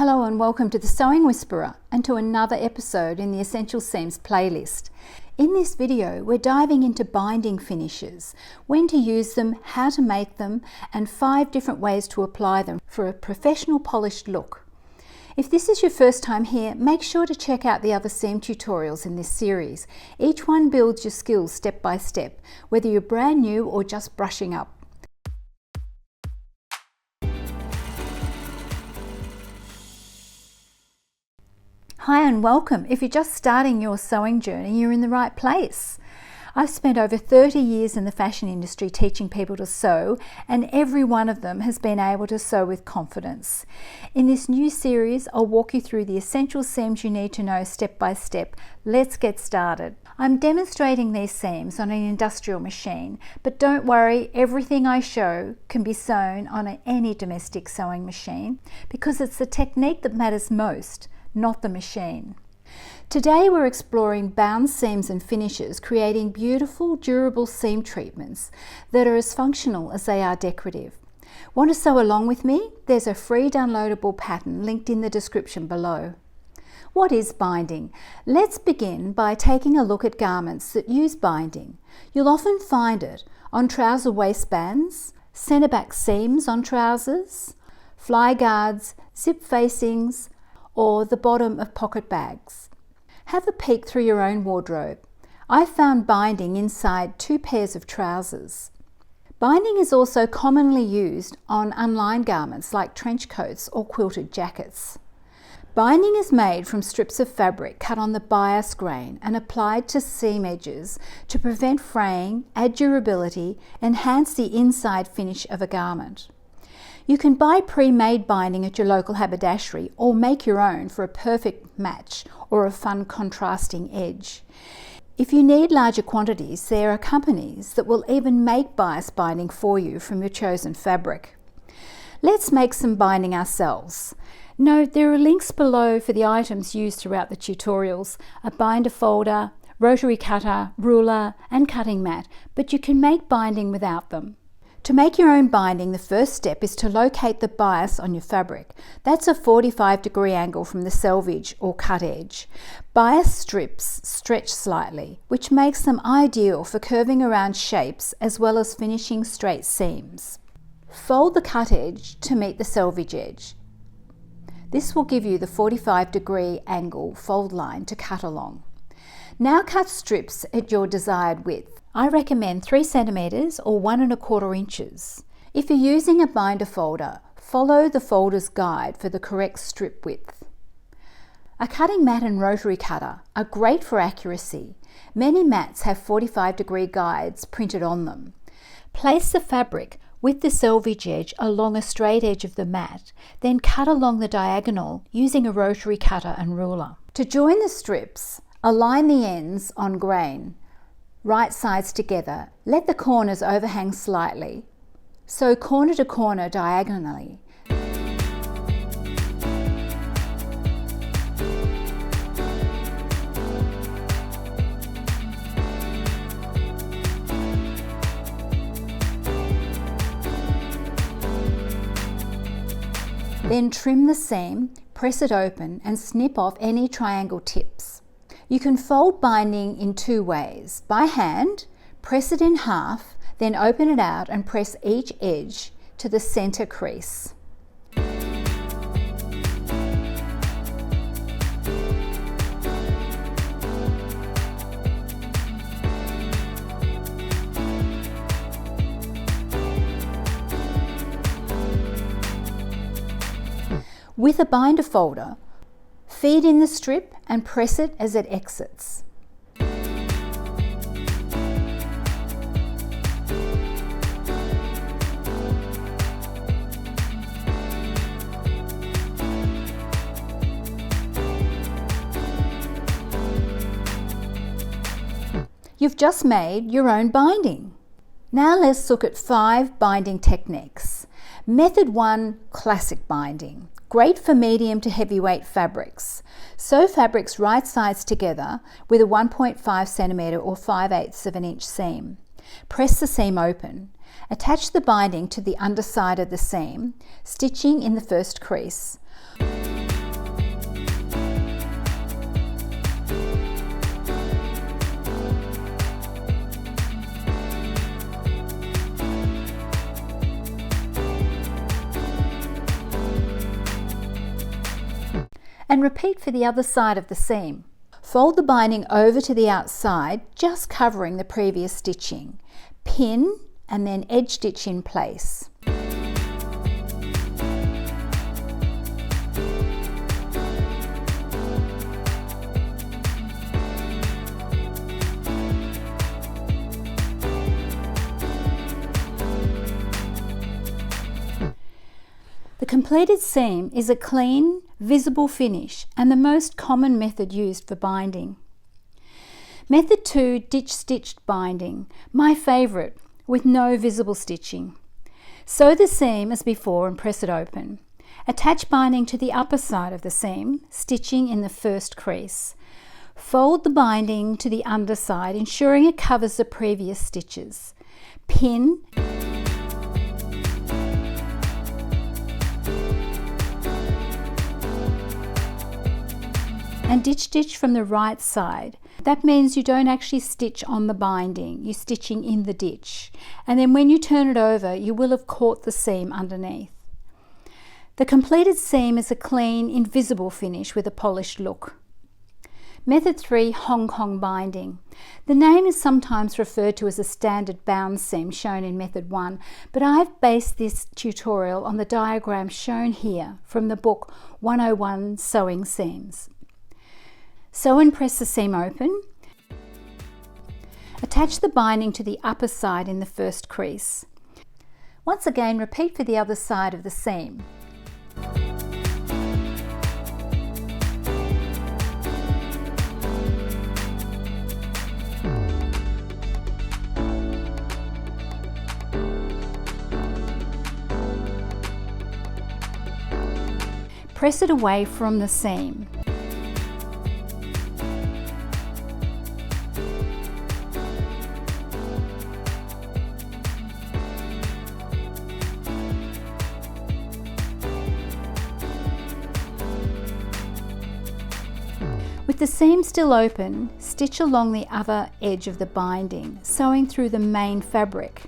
Hello and welcome to the Sewing Whisperer and to another episode in the Essential Seams playlist. In this video, we're diving into binding finishes, when to use them, how to make them, and 5 different ways to apply them for a professional polished look. If this is your first time here, make sure to check out the other seam tutorials in this series. Each one builds your skills step by step, whether you're brand new or just brushing up. Hi and welcome. If you're just starting your sewing journey, you're in the right place. I've spent over 30 years in the fashion industry teaching people to sew, and every one of them has been able to sew with confidence. In this new series, I'll walk you through the essential seams you need to know step by step. Let's get started. I'm demonstrating these seams on an industrial machine, but don't worry, everything I show can be sewn on any domestic sewing machine because it's the technique that matters most, not the machine. Today we're exploring bound seams and finishes, creating beautiful, durable seam treatments that are as functional as they are decorative. Want to sew along with me? There's a free downloadable pattern linked in the description below. What is binding? Let's begin by taking a look at garments that use binding. You'll often find it on trouser waistbands, centre back seams on trousers, fly guards, zip facings, or the bottom of pocket bags. Have a peek through your own wardrobe. I found binding inside 2 pairs of trousers. Binding is also commonly used on unlined garments like trench coats or quilted jackets. Binding is made from strips of fabric cut on the bias grain and applied to seam edges to prevent fraying, add durability, enhance the inside finish of a garment. You can buy pre-made binding at your local haberdashery or make your own for a perfect match or a fun contrasting edge. If you need larger quantities, there are companies that will even make bias binding for you from your chosen fabric. Let's make some binding ourselves. Note there are links below for the items used throughout the tutorials: a binder folder, rotary cutter, ruler, and cutting mat, but you can make binding without them. To make your own binding, the first step is to locate the bias on your fabric. That's a 45-degree angle from the selvage or cut edge. Bias strips stretch slightly, which makes them ideal for curving around shapes as well as finishing straight seams. Fold the cut edge to meet the selvage edge. This will give you the 45-degree angle fold line to cut along. Now cut strips at your desired width. I recommend 3 centimeters or 1 1/4 inches. If you're using a binder folder, follow the folder's guide for the correct strip width. A cutting mat and rotary cutter are great for accuracy. Many mats have 45-degree guides printed on them. Place the fabric with the selvage edge along a straight edge of the mat, then cut along the diagonal using a rotary cutter and ruler. To join the strips, align the ends on grain, right sides together. Let the corners overhang slightly. Sew corner to corner diagonally. Then trim the seam, press it open, and snip off any triangle tips. You can fold binding in 2 ways. By hand, press it in half, then open it out and press each edge to the center crease. With a binder folder, feed in the strip and press it as it exits. You've just made your own binding. Now let's look at 5 binding techniques. Method 1, classic binding. Great for medium to heavyweight fabrics. Sew fabrics right sides together with a 1.5 centimeter or 5/8 of an inch seam. Press the seam open. Attach the binding to the underside of the seam, stitching in the first crease. And repeat for the other side of the seam. Fold the binding over to the outside, just covering the previous stitching. Pin and then edge stitch in place. The completed seam is a clean, visible finish and the most common method used for binding. Method 2, ditch stitched binding, my favourite, with no visible stitching. Sew the seam as before and press it open. Attach binding to the upper side of the seam, stitching in the first crease. Fold the binding to the underside, ensuring it covers the previous stitches. Pin and ditch stitch from the right side. That means you don't actually stitch on the binding, you're stitching in the ditch. And then when you turn it over, you will have caught the seam underneath. The completed seam is a clean, invisible finish with a polished look. Method 3, Hong Kong binding. The name is sometimes referred to as a standard bound seam shown in Method 1, but I've based this tutorial on the diagram shown here from the book 101 Sewing Seams. Sew and press the seam open. Attach the binding to the upper side in the first crease. Once again, repeat for the other side of the seam. Press it away from the seam. With the seam still open, stitch along the other edge of the binding, sewing through the main fabric.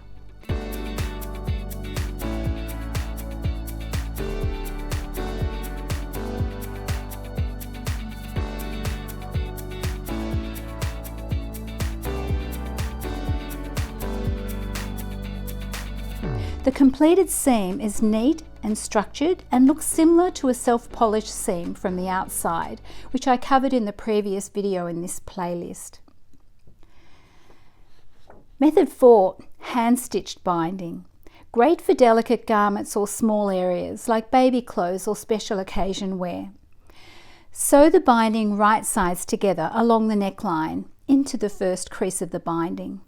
The completed seam is neat and structured and looks similar to a self-polished seam from the outside, which I covered in the previous video in this playlist. Method 4, hand-stitched binding. Great for delicate garments or small areas like baby clothes or special occasion wear. Sew the binding right sides together along the neckline into the first crease of the binding.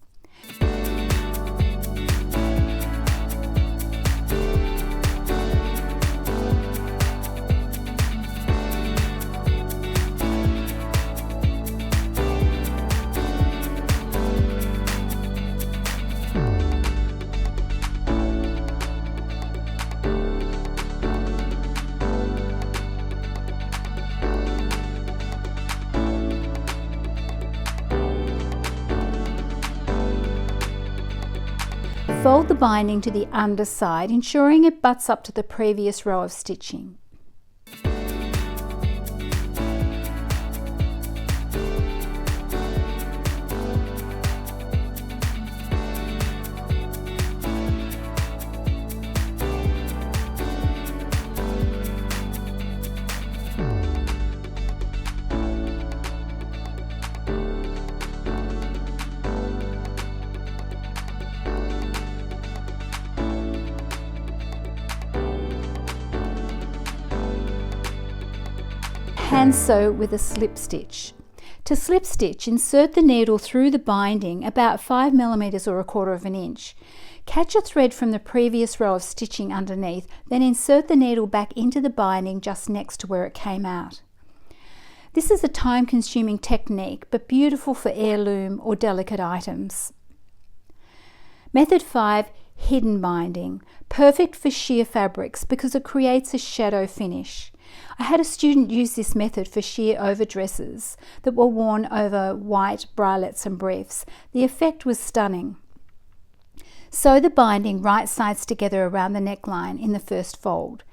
Fold the binding to the underside, ensuring it butts up to the previous row of stitching. Hand sew with a slip stitch. To slip stitch, insert the needle through the binding about 5 mm or 1/4 inch. Catch a thread from the previous row of stitching underneath, then insert the needle back into the binding just next to where it came out. This is a time-consuming technique, but beautiful for heirloom or delicate items. Method 5, hidden binding. Perfect for sheer fabrics because it creates a shadow finish. I had a student use this method for sheer overdresses that were worn over white bralettes and briefs. The effect was stunning. Sew the binding right sides together around the neckline in the first fold.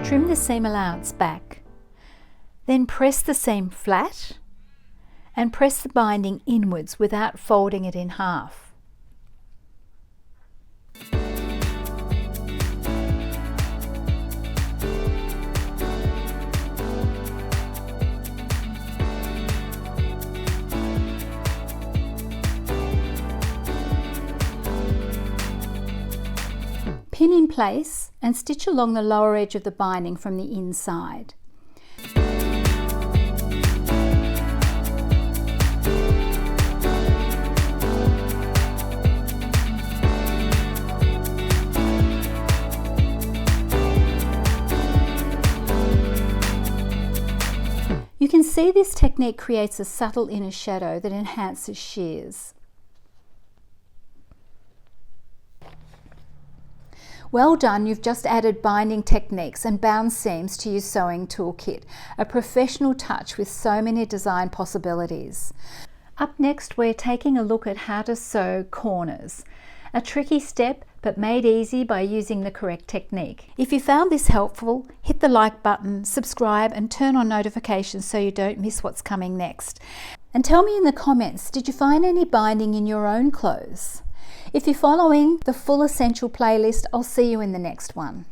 Trim the seam allowance back. Then press the seam flat and press the binding inwards without folding it in half. Pin in place and stitch along the lower edge of the binding from the inside. You can see this technique creates a subtle inner shadow that enhances shears. Well done, you've just added binding techniques and bound seams to your sewing toolkit, a professional touch with so many design possibilities. Up next, we're taking a look at how to sew corners, a tricky step but made easy by using the correct technique. If you found this helpful, hit the like button, subscribe and turn on notifications so you don't miss what's coming next. And tell me in the comments, did you find any binding in your own clothes? If you're following the full essential playlist, I'll see you in the next one.